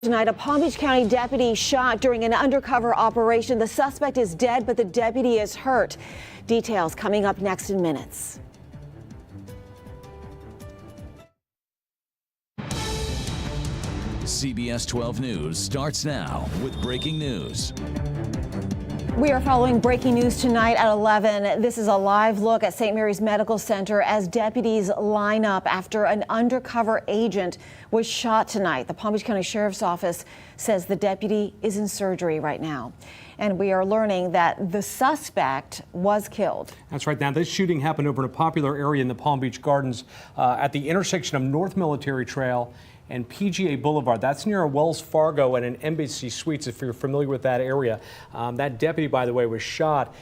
Tonight, a Palm Beach County deputy shot during an undercover operation. The suspect is dead, but the deputy is hurt. Details coming up next in minutes. CBS 12 News starts now with breaking news. We are following breaking news tonight at 11. This is a live look at St. Mary's Medical Center as deputies line up after an undercover agent was shot tonight. The Palm Beach County Sheriff's Office says the deputy is in surgery right now. And we are learning that the suspect was killed. That's right. Now, this shooting happened over in a popular area in the Palm Beach Gardens at the intersection of North Military Trail and PGA Boulevard. That's near a Wells Fargo and an Embassy Suites, if you're familiar with that area. That deputy, by the way, was shot.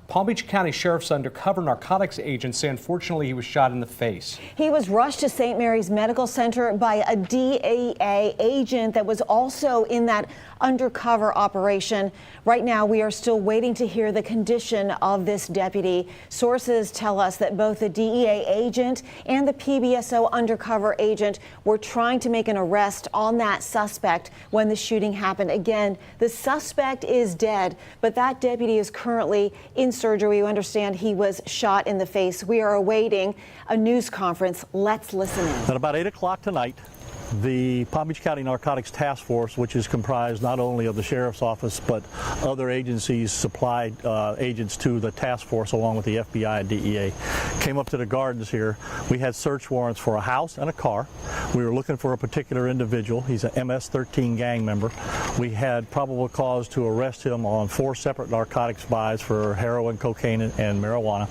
Palm Beach County Sheriff's undercover narcotics agent say unfortunately he was shot in the face. He was rushed to St. Mary's Medical Center by a DEA agent that was also in that undercover operation. Right now, we are still waiting to hear the condition of this deputy. Sources tell us that both the DEA agent and the PBSO undercover agent were trying to make an arrest on that suspect when the shooting happened. Again, the suspect is dead, but that deputy is currently in surgery. We understand he was shot in the face. We are awaiting a news conference. Let's listen in. At about 8 o'clock tonight, the Palm Beach County Narcotics Task Force, which is comprised not only of the Sheriff's Office, but other agencies supplied agents to the task force along with the FBI and DEA, came up to the gardens here. We had search warrants for a house and a car. We were looking for a particular individual. He's an MS-13 gang member. We had probable cause to arrest him on 4 separate narcotics buys for heroin, cocaine, and marijuana.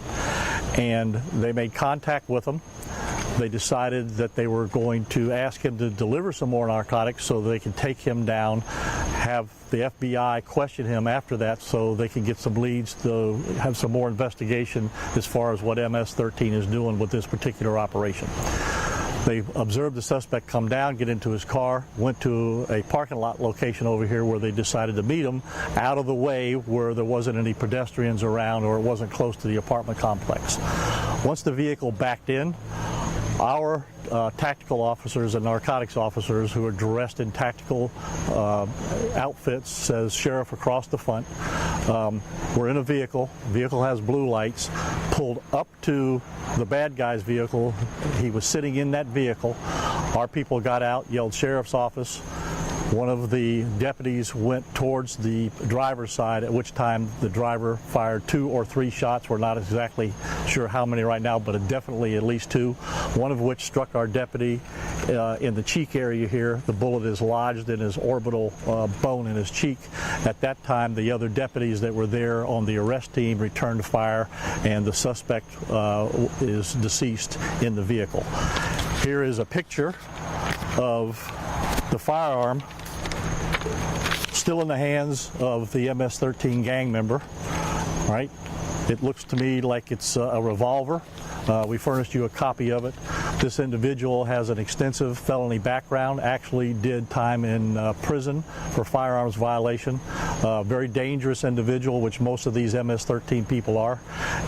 And they made contact with him. They decided that they were going to ask him to deliver some more narcotics so they could take him down, have the FBI question him after that so they can get some leads to have some more investigation as far as what MS-13 is doing with this particular operation. They observed the suspect come down, get into his car, went to a parking lot location over here where they decided to meet him out of the way where there wasn't any pedestrians around or it wasn't close to the apartment complex. Once the vehicle backed in, our tactical officers and narcotics officers who are dressed in tactical outfits, says sheriff across the front, we're in a vehicle. Vehicle has blue lights, pulled up to the bad guy's vehicle. He was sitting in that vehicle. Our people got out, yelled sheriff's office. One of the deputies went towards the driver's side, at which time the driver fired 2 or 3 shots. We're not exactly sure how many right now, but definitely at least 2, one of which struck our deputy in the cheek area here. The bullet is lodged in his orbital bone in his cheek. At that time, the other deputies that were there on the arrest team returned fire, and the suspect is deceased in the vehicle. Here is a picture of the firearm still in the hands of the MS-13 gang member, right? It looks to me like it's a revolver. We furnished you a copy of it. This individual has an extensive felony background, actually did time in prison for firearms violation. Very dangerous individual, which most of these MS-13 people are.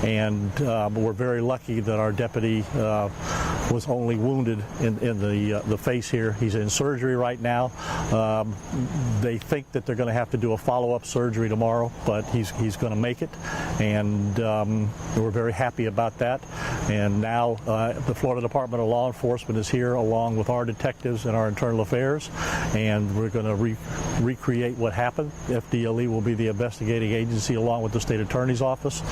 And we're very lucky that our deputy was only wounded in the face here. He's in surgery right now. They think that they're going to have to do a follow-up surgery tomorrow, but he's going to make it. And we're very happy about that. And now the Florida Department of Law Enforcement is here along with our detectives and our internal affairs, and we're going to recreate what happened. FDLE will be the investigating agency along with the state attorney's office,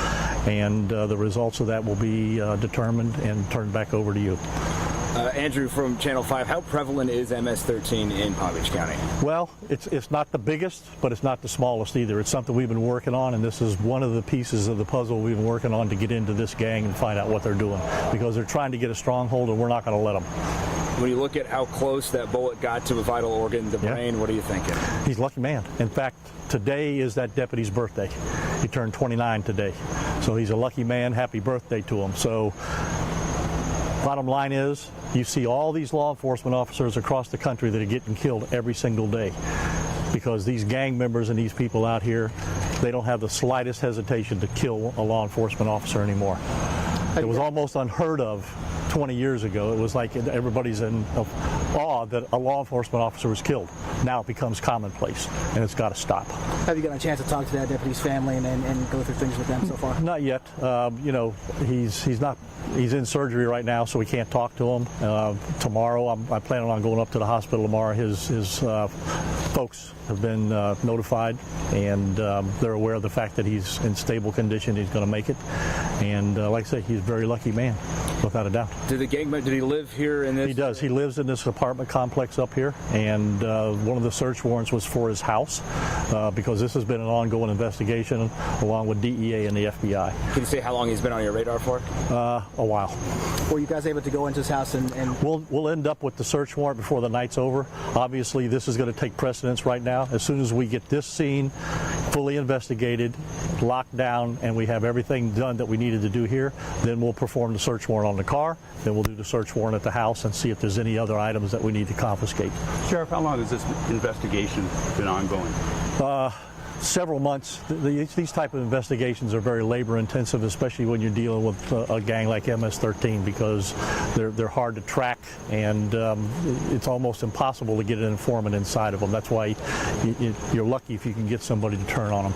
and the results of that will be determined and turned back over to you. Andrew from Channel 5, how prevalent is MS-13 in Palm Beach County? Well, it's not the biggest, but it's not the smallest either. It's something we've been working on, and this is one of the pieces of the puzzle we've been working on to get into this gang and find out what they're doing, because they're trying to get a stronghold, and we're not going to let them. When you look at how close that bullet got to a vital organ, the brain, what are you thinking? He's a lucky man. In fact, today is that deputy's birthday. He turned 29 today. So he's a lucky man. Happy birthday to him. So bottom line is, you see all these law enforcement officers across the country that are getting killed every single day because these gang members and these people out here, they don't have the slightest hesitation to kill a law enforcement officer anymore. It was almost unheard of 20 years ago. It was like everybody's in awe that a law enforcement officer was killed. Now it becomes commonplace, and it's got to stop. Have you gotten a chance to talk to that deputy's family and go through things with them so far? Not yet. You know, he's in surgery right now, so we can't talk to him. Tomorrow, I'm planning on going up to the hospital tomorrow. His folks have been notified, and they're aware of the fact that he's in stable condition. He's going to make it, and like I say, he's a very lucky man, without a doubt. Did he live here in this? He does. He lives in this apartment complex up here, and one of the search warrants was for his house because this has been an ongoing investigation along with DEA and the FBI. Can you say how long he's been on your radar for? A while. Were you guys able to go into his house and We'll end up with the search warrant before the night's over. Obviously, this is going to take precedence right now. As soon as we get this scene fully investigated, locked down, and we have everything done that we needed to do here, then we'll perform the search warrant on the car. Then we'll do the search warrant at the house and see if there's any other items that we need to confiscate. Sheriff, how long has this investigation been ongoing? Several months. These type of investigations are very labor intensive, especially when you're dealing with a gang like MS-13, because they're hard to track, and it's almost impossible to get an informant inside of them. That's why you're lucky if you can get somebody to turn on them,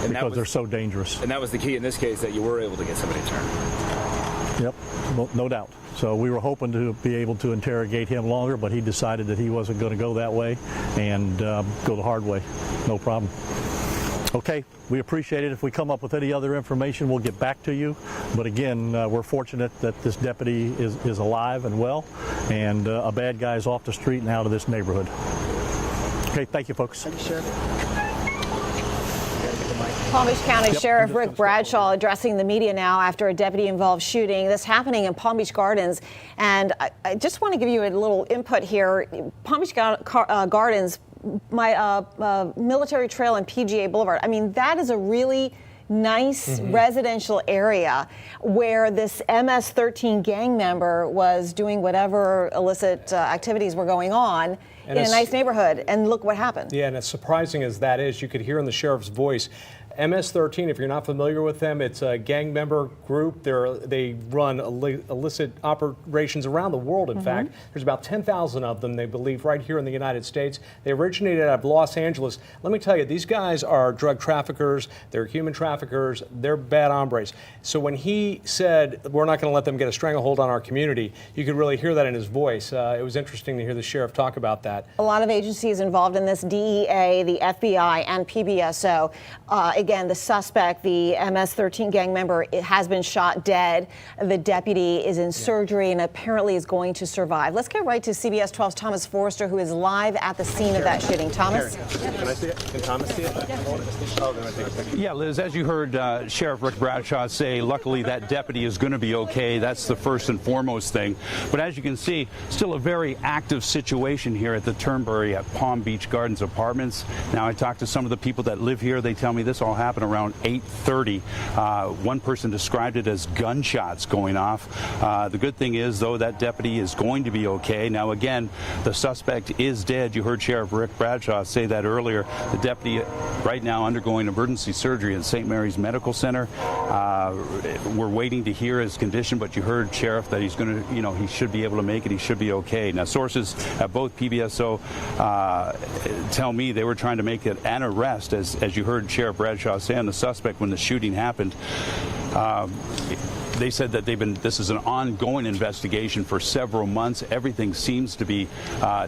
because they're so dangerous. And that was the key in this case, that you were able to get somebody to turn. Yep, no doubt. So we were hoping to be able to interrogate him longer, but he decided that he wasn't going to go that way and go the hard way. No problem. Okay, we appreciate it. If we come up with any other information, we'll get back to you. But again, we're fortunate that this deputy is alive and well, and a bad guy is off the street and out of this neighborhood. Okay, thank you, folks. Thank you, Sheriff. Palm Beach County Sheriff Rick Bradshaw addressing the media now after a deputy-involved shooting. This happening in Palm Beach Gardens. And I just want to give you a little input here. Palm Beach Gardens, my military trail and PGA Boulevard, I mean, that is a really nice residential area where this MS-13 gang member was doing whatever illicit activities were going on in a nice neighborhood. And look what happened. Yeah, and as surprising as that is, you could hear in the sheriff's voice, MS-13, if you're not familiar with them, it's a gang member group. They run illicit operations around the world, in fact. There's about 10,000 of them, they believe, right here in the United States. They originated out of Los Angeles. Let me tell you, these guys are drug traffickers, they're human traffickers, they're bad hombres. So when he said, we're not going to let them get a stranglehold on our community, you could really hear that in his voice. It was interesting to hear the sheriff talk about that. A lot of agencies involved in this, DEA, the FBI, and PBSO. Again, the suspect, the MS-13 gang member, has been shot dead. The deputy is in surgery and apparently is going to survive. Let's get right to CBS 12's Thomas Forrester, who is live at the scene of that shooting. Thomas? Can I see it? Can Thomas see it? Oh, then I take a picture. Yeah, Liz, as you heard Sheriff Rick Bradshaw say, luckily that deputy is going to be okay. That's the first and foremost thing. But as you can see, still a very active situation here at the Turnberry at Palm Beach Gardens Apartments. Now, I talked to some of the people that live here. They tell me this all happened around 8:30. One person described it as gunshots going off. The good thing is, though, that deputy is going to be okay. Now, again, the suspect is dead. You heard Sheriff Rick Bradshaw say that earlier. The deputy right now undergoing emergency surgery at St. Mary's Medical Center. We're waiting to hear his condition, but you heard, Sheriff, that he's going to, he should be able to make it. He should be okay. Now, sources at both PBSO tell me they were trying to make it an arrest, as you heard Sheriff Bradshaw say on the suspect when the shooting happened. They said that this is an ongoing investigation for several months. Everything seems to be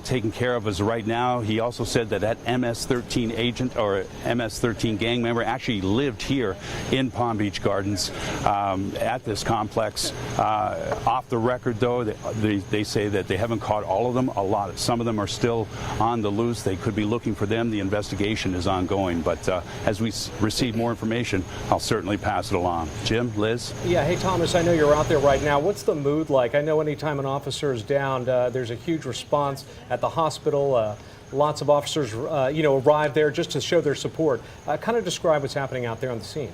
taken care of as right now. He also said that MS-13 agent or MS-13 gang member actually lived here in Palm Beach Gardens at this complex. Off the record, though, they say that they haven't caught all of them. Some of them are still on the loose. They could be looking for them. The investigation is ongoing. But as we receive more information, I'll certainly pass it along. Jim, Liz? Yeah, hey, Thomas, I know you're out there right now. What's the mood like? I know anytime an officer is down, there's a huge response at the hospital. Lots of officers, arrive there just to show their support. Kind of describe what's happening out there on the scene.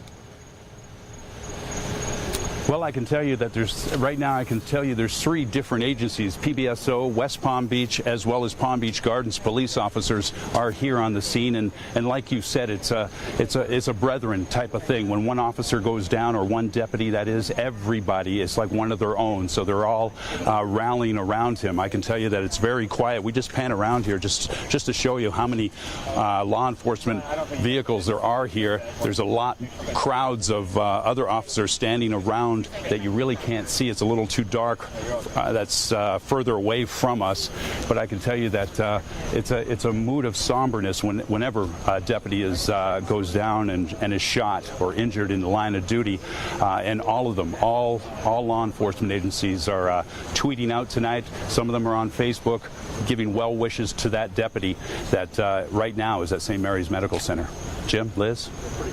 Well, I can tell you that there's 3 different agencies, PBSO, West Palm Beach, as well as Palm Beach Gardens police officers are here on the scene. And like you said, it's a brethren type of thing. When one officer goes down, or one deputy, that is, everybody is like one of their own. So they're all rallying around him. I can tell you that it's very quiet. We just pan around here just to show you how many law enforcement vehicles there are here. There's a lot, crowds of other officers standing around that you really can't see. It's a little too dark. That's further away from us, but I can tell you that it's a mood of somberness whenever a deputy goes down and is shot or injured in the line of duty. And all of them, all law enforcement agencies are tweeting out tonight. Some of them are on Facebook giving well wishes to that deputy that right now is at St. Mary's Medical Center. Jim, Liz?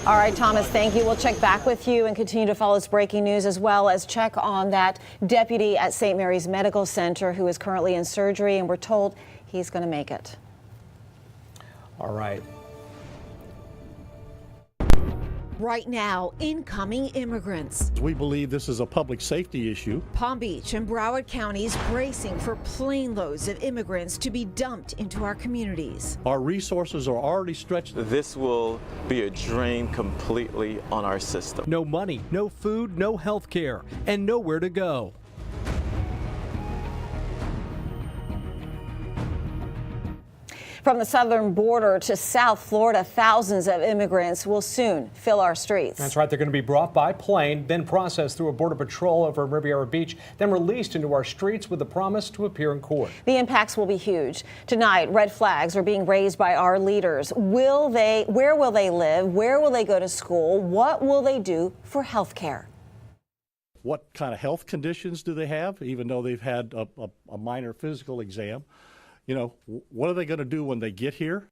All right, Thomas, thank you. We'll check back with you and continue to follow this breaking news, as well as check on that deputy at St. Mary's Medical Center who is currently in surgery, and we're told he's going to make it. All right. Right now, incoming immigrants. We believe this is a public safety issue. Palm Beach and Broward counties bracing for plane loads of immigrants to be dumped into our communities. Our resources are already stretched. This will be a drain completely on our system. No money, no food, no health care, and nowhere to go. From the southern border to South Florida, thousands of immigrants will soon fill our streets. That's right. They're going to be brought by plane, then processed through a border patrol over in Riviera Beach, then released into our streets with the promise to appear in court. The impacts will be huge. Tonight, red flags are being raised by our leaders. Where will they live? Where will they go to school? What will they do for health care? What kind of health conditions do they have, even though they've had a minor physical exam? You know, what are they going to do when they get here?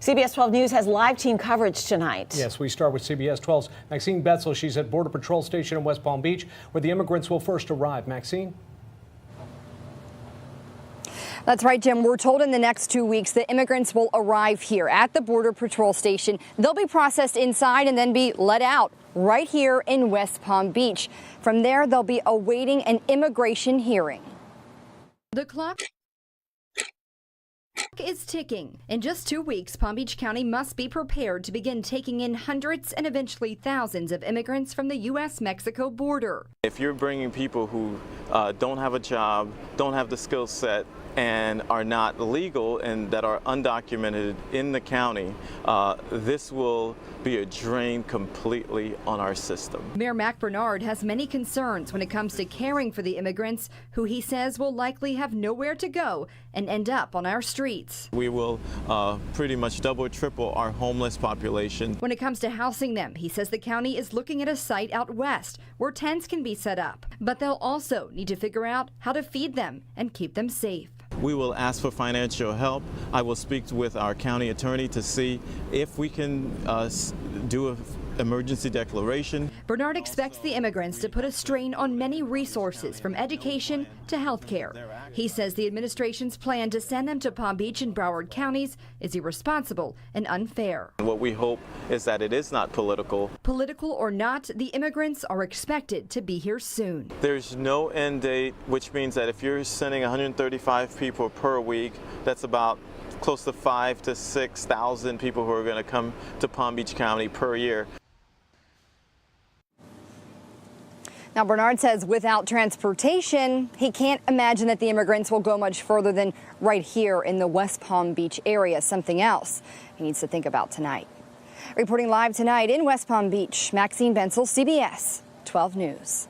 CBS 12 News has live team coverage tonight. Yes, we start with CBS 12's Maxine Betzel. She's at Border Patrol Station in West Palm Beach, where the immigrants will first arrive. Maxine? That's right, Jim. We're told in the next 2 weeks that immigrants will arrive here at the Border Patrol Station. They'll be processed inside and then be let out right here in West Palm Beach. From there, they'll be awaiting an immigration hearing. The clock is ticking. In just 2 weeks, Palm Beach County must be prepared to begin taking in hundreds and eventually thousands of immigrants from the U.S.-Mexico border. If you're bringing people who don't have a job, don't have the skill set, and are not legal and that are undocumented in the county, this will be a drain completely on our system. Mayor Mac Bernard has many concerns when it comes to caring for the immigrants, who he says will likely have nowhere to go and end up on our streets. We will pretty much double or triple our homeless population. When it comes to housing them, he says the county is looking at a site out west where tents can be set up, but they'll also need to figure out how to feed them and keep them safe. We will ask for financial help. I will speak with our county attorney to see if we can do an emergency declaration. Bernard expects the immigrants to put a strain on many resources, from education to health care. He says the administration's plan to send them to Palm Beach and Broward counties is irresponsible and unfair. What we hope is that it is not political. Political or not, the immigrants are expected to be here soon. There's no end date, which means that if you're sending 135 people per week, that's about close to 5,000 to 6,000 people who are going to come to Palm Beach County per year. Now, Bernard says without transportation, he can't imagine that the immigrants will go much further than right here in the West Palm Beach area, something else he needs to think about tonight. Reporting live tonight in West Palm Beach, Maxine Betzel, CBS 12 News.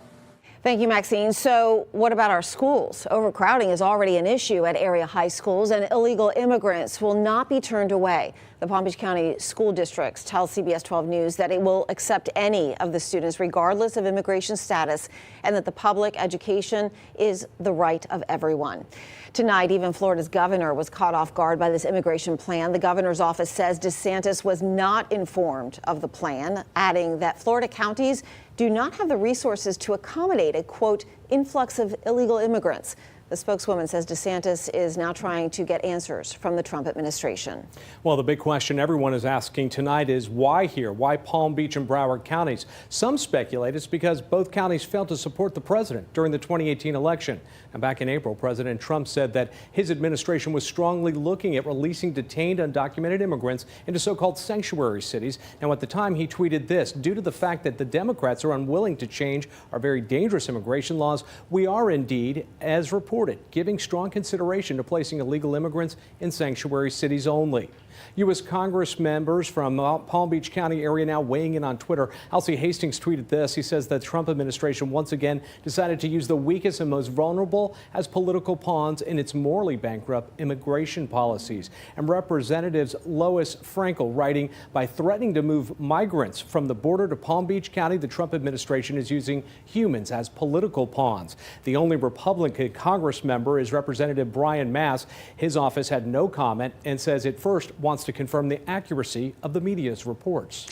Thank you, Maxine. So what about our schools? Overcrowding is already an issue at area high schools, and illegal immigrants will not be turned away. The Palm Beach County school districts tell CBS 12 News that it will accept any of the students regardless of immigration status, and that the public education is the right of everyone. Tonight, even Florida's governor was caught off guard by this immigration plan. The governor's office says DeSantis was not informed of the plan, adding that Florida counties do not have the resources to accommodate a, quote, influx of illegal immigrants. The spokeswoman says DeSantis is now trying to get answers from the Trump administration. Well, the big question everyone is asking tonight is why here? Why Palm Beach and Broward counties? Some speculate it's because both counties failed to support the president during the 2018 election. And back in April, President Trump said that his administration was strongly looking at releasing detained undocumented immigrants into so-called sanctuary cities. Now, at the time, he tweeted this: due to the fact that the Democrats are unwilling to change our very dangerous immigration laws, we are indeed, as reported, giving strong consideration to placing illegal immigrants in sanctuary cities only. U.S. Congress members from Palm Beach County area now weighing in on Twitter. Alcee Hastings tweeted this. He says the Trump administration once again decided to use the weakest and most vulnerable as political pawns in its morally bankrupt immigration policies. And Representatives Lois Frankel writing, by threatening to move migrants from the border to Palm Beach County, the Trump administration is using humans as political pawns. The only Republican Congress member is Representative Brian Mass. His office had no comment and says it first wants to confirm the accuracy of the media's reports.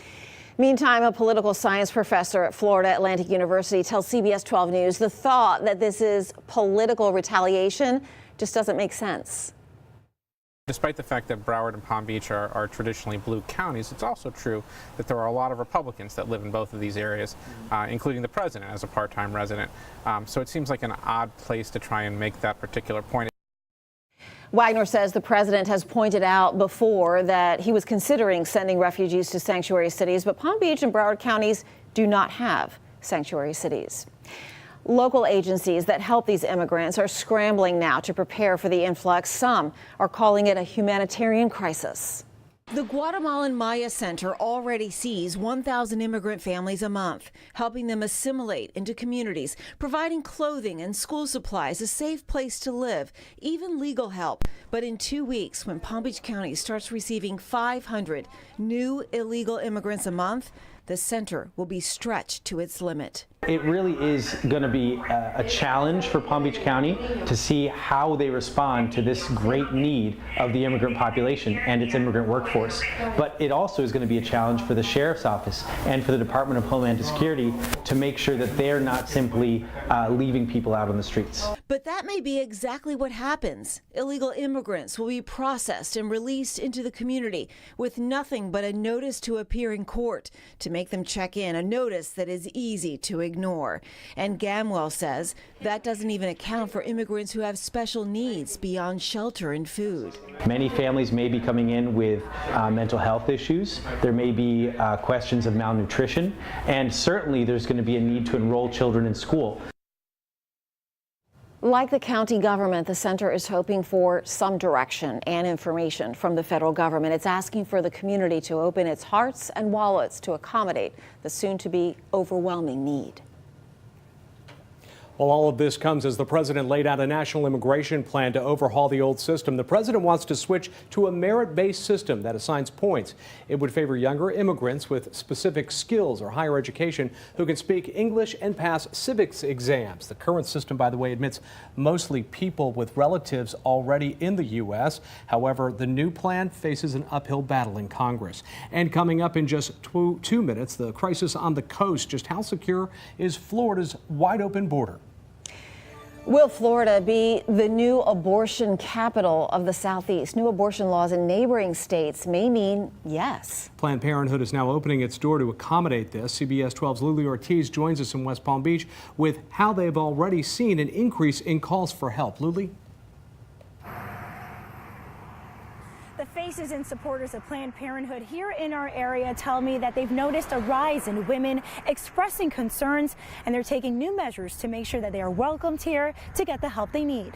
Meantime, a political science professor at Florida Atlantic University tells CBS 12 News the thought that this is political retaliation just doesn't make sense. Despite the fact that Broward and Palm Beach are traditionally blue counties, it's also true that there are a lot of Republicans that live in both of these areas, including the president as a part-time resident. So it seems like an odd place to try and make that particular point. Wagner says the president has pointed out before that he was considering sending refugees to sanctuary cities, but Palm Beach and Broward counties do not have sanctuary cities. Local agencies that help these immigrants are scrambling now to prepare for the influx. Some are calling it a humanitarian crisis. The Guatemalan Maya Center already sees 1,000 immigrant families a month, helping them assimilate into communities, providing clothing and school supplies, a safe place to live, even legal help. But in 2 weeks, when Palm Beach County starts receiving 500 new illegal immigrants a month, the center will be stretched to its limit. It really is going to be a challenge for Palm Beach County to see how they respond to this great need of the immigrant population and its immigrant workforce. But it also is going to be a challenge for the Sheriff's Office and for the Department of Homeland Security to make sure that they're not simply leaving people out on the streets. But that may be exactly what happens. Illegal immigrants will be processed and released into the community with nothing but a notice to appear in court to make them check in, a notice that is easy to ignore. And Gamwell says that doesn't even account for immigrants who have special needs beyond shelter and food. Many families may be coming in with mental health issues. There may be questions of malnutrition, and certainly there's going to be a need to enroll children in school. Like the county government, the center is hoping for some direction and information from the federal government. It's asking for the community to open its hearts and wallets to accommodate the soon-to-be overwhelming need. Well, all of this comes as the president laid out a national immigration plan to overhaul the old system. The president wants to switch to a merit-based system that assigns points. It would favor younger immigrants with specific skills or higher education who can speak English and pass civics exams. The current system, by the way, admits mostly people with relatives already in the U.S. However, the new plan faces an uphill battle in Congress. And coming up in just 2 minutes, the crisis on the coast. Just how secure is Florida's wide-open border? Will Florida be the new abortion capital of the Southeast? New abortion laws in neighboring states may mean yes. Planned Parenthood is now opening its door to accommodate this. CBS 12's Luli Ortiz joins us in West Palm Beach with how they've already seen an increase in calls for help. Luli? The faces and supporters of Planned Parenthood here in our area tell me that they've noticed a rise in women expressing concerns, and they're taking new measures to make sure that they are welcomed here to get the help they need.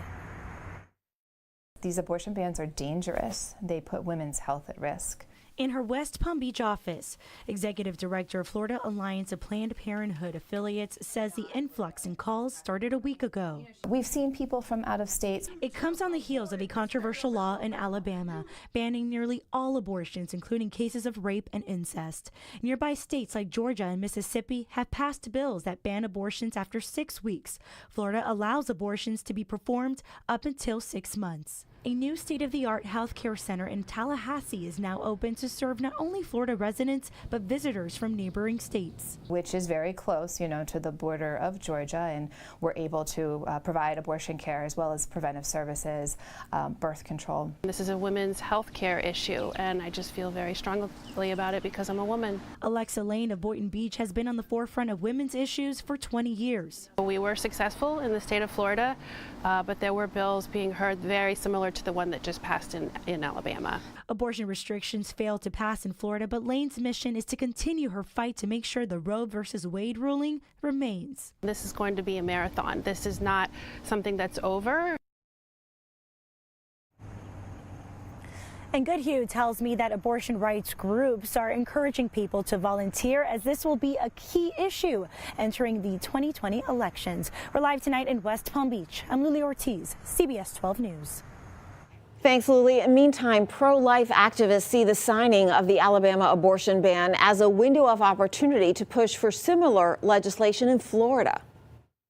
These abortion bans are dangerous. They put women's health at risk. In her West Palm Beach office, Executive Director of Florida Alliance of Planned Parenthood Affiliates says the influx in calls started a week ago. We've seen people from out of state. It comes on the heels of a controversial law in Alabama banning nearly all abortions, including cases of rape and incest. Nearby states like Georgia and Mississippi have passed bills that ban abortions after 6 weeks. Florida allows abortions to be performed up until 6 months. A new state-of-the-art healthcare center in Tallahassee is now open to serve not only Florida residents, but visitors from neighboring states. Which is very close, to the border of Georgia, and we're able to provide abortion care as well as preventive services, birth control. This is a women's health care issue, and I just feel very strongly about it because I'm a woman. Alexa Lane of Boynton Beach has been on the forefront of women's issues for 20 years. We were successful in the state of Florida, but there were bills being heard very similar to the one that just passed in Alabama. Abortion restrictions failed to pass in Florida, but Lane's mission is to continue her fight to make sure the Roe versus Wade ruling remains. This is going to be a marathon. This is not something that's over. And Goodhue tells me that abortion rights groups are encouraging people to volunteer, as this will be a key issue entering the 2020 elections. We're live tonight in West Palm Beach. I'm Luli Ortiz, CBS 12 News. Thanks, Luli. Meantime, pro-life activists see the signing of the Alabama abortion ban as a window of opportunity to push for similar legislation in Florida.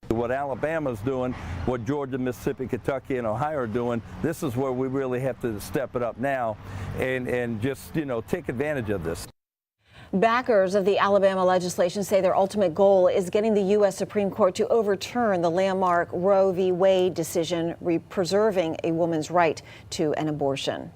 What Alabama's doing, what Georgia, Mississippi, Kentucky, and Ohio are doing, this is where we really have to step it up now and just, take advantage of this. Backers of the Alabama legislation say their ultimate goal is getting the U.S. Supreme Court to overturn the landmark Roe v. Wade decision, preserving a woman's right to an abortion.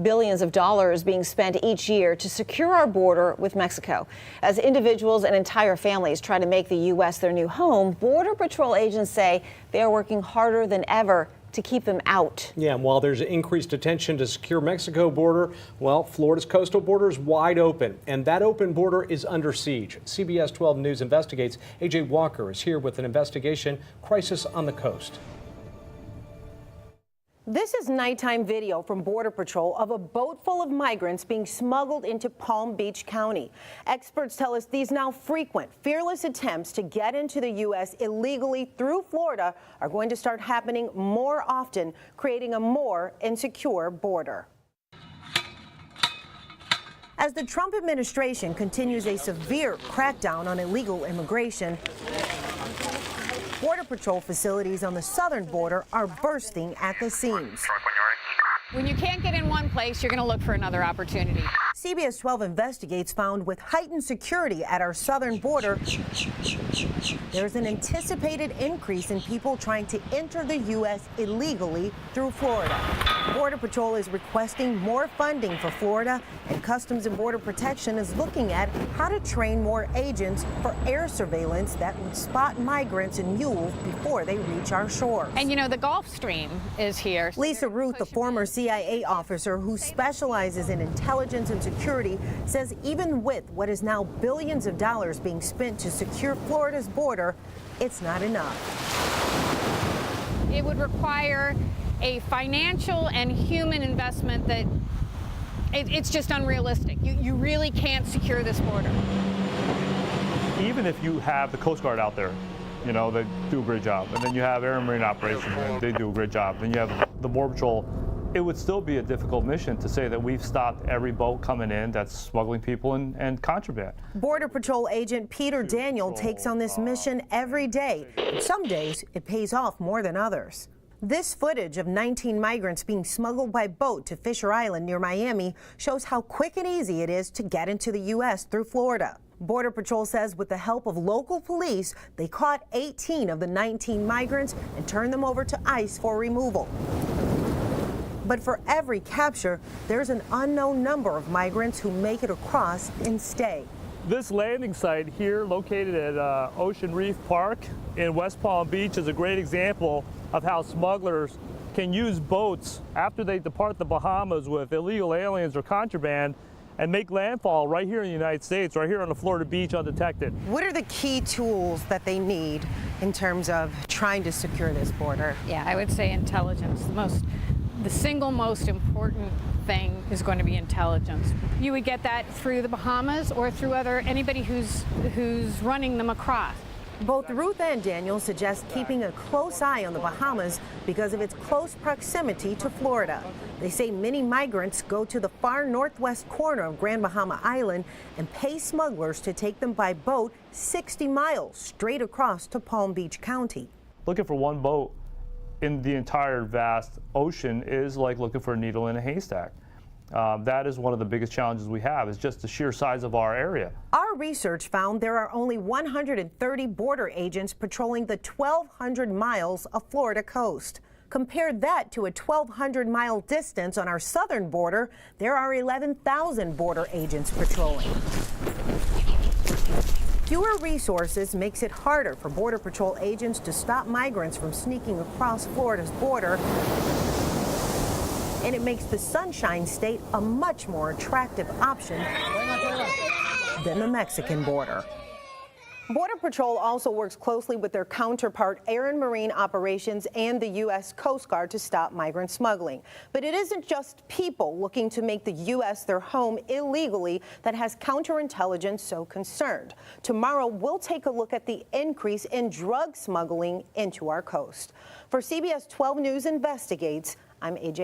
Billions of dollars being spent each year to secure our border with Mexico. As individuals and entire families try to make the U.S. their new home, Border Patrol agents say they are working harder than ever to keep them out. Yeah, and while there's increased attention to secure Mexico border, well, Florida's coastal border is wide open, and that open border is under siege. CBS 12 News investigates. AJ Walker is here with an investigation, Crisis on the Coast. This is nighttime video from Border Patrol of a boat full of migrants being smuggled into Palm Beach County. Experts tell us these now frequent, fearless attempts to get into the U.S. illegally through Florida are going to start happening more often, creating a more insecure border. As the Trump administration continues a severe crackdown on illegal immigration, Border Patrol facilities on the southern border are bursting at the seams. When you can't get in one place, you're going to look for another opportunity. CBS 12 Investigates found with heightened security at our southern border, there's an anticipated increase in people trying to enter the U.S. illegally through Florida. Border Patrol is requesting more funding for Florida, and Customs and Border Protection is looking at how to train more agents for air surveillance that would spot migrants and mules before they reach our shores. And the Gulf Stream is here. Lisa Ruth, the former CIA officer who specializes in intelligence and security, says even with what is now billions of dollars being spent to secure Florida's border, it's not enough. It would require a financial and human investment that it's just unrealistic. You really can't secure this border. Even if you have the Coast Guard out there, they do a great job. And then you have Air and Marine Operations, and they do a great job. Then you have the Border Patrol. It would still be a difficult mission to say that we've stopped every boat coming in that's smuggling people and contraband. Border Patrol agent Peter Daniel takes on this mission every day. Some days it pays off more than others. This footage of 19 migrants being smuggled by boat to Fisher Island near Miami shows how quick and easy it is to get into the U.S. through Florida. Border Patrol says with the help of local police, they caught 18 of the 19 migrants and turned them over to ICE for removal. But for every capture, there's an unknown number of migrants who make it across and stay. This landing site here, located at Ocean Reef Park in West Palm Beach, is a great example of how smugglers can use boats after they depart the Bahamas with illegal aliens or contraband and make landfall right here in the United States, right here on the Florida beach undetected. What are the key tools that they need in terms of trying to secure this border? Yeah, I would say intelligence. The single most important thing is going to be intelligence. You would get that through the Bahamas or through anybody who's running them across. Both Ruth and Daniel suggest keeping a close eye on the Bahamas because of its close proximity to Florida. They say many migrants go to the far northwest corner of Grand Bahama Island and pay smugglers to take them by boat 60 miles straight across to Palm Beach County. Looking for one boat in the entire vast ocean is like looking for a needle in a haystack. That is one of the biggest challenges we have, is just the sheer size of our area. Our research found there are only 130 border agents patrolling the 1,200 miles of Florida coast. Compare that to a 1,200-mile distance on our southern border, there are 11,000 border agents patrolling. Fewer resources makes it harder for Border Patrol agents to stop migrants from sneaking across Florida's border, and it makes the Sunshine State a much more attractive option than the Mexican border. Border Patrol also works closely with their counterpart Air and Marine Operations and the U.S. Coast Guard to stop migrant smuggling. But it isn't just people looking to make the U.S. their home illegally that has counterintelligence so concerned. Tomorrow, we'll take a look at the increase in drug smuggling into our coast. For CBS 12 News Investigates, I'm AJ.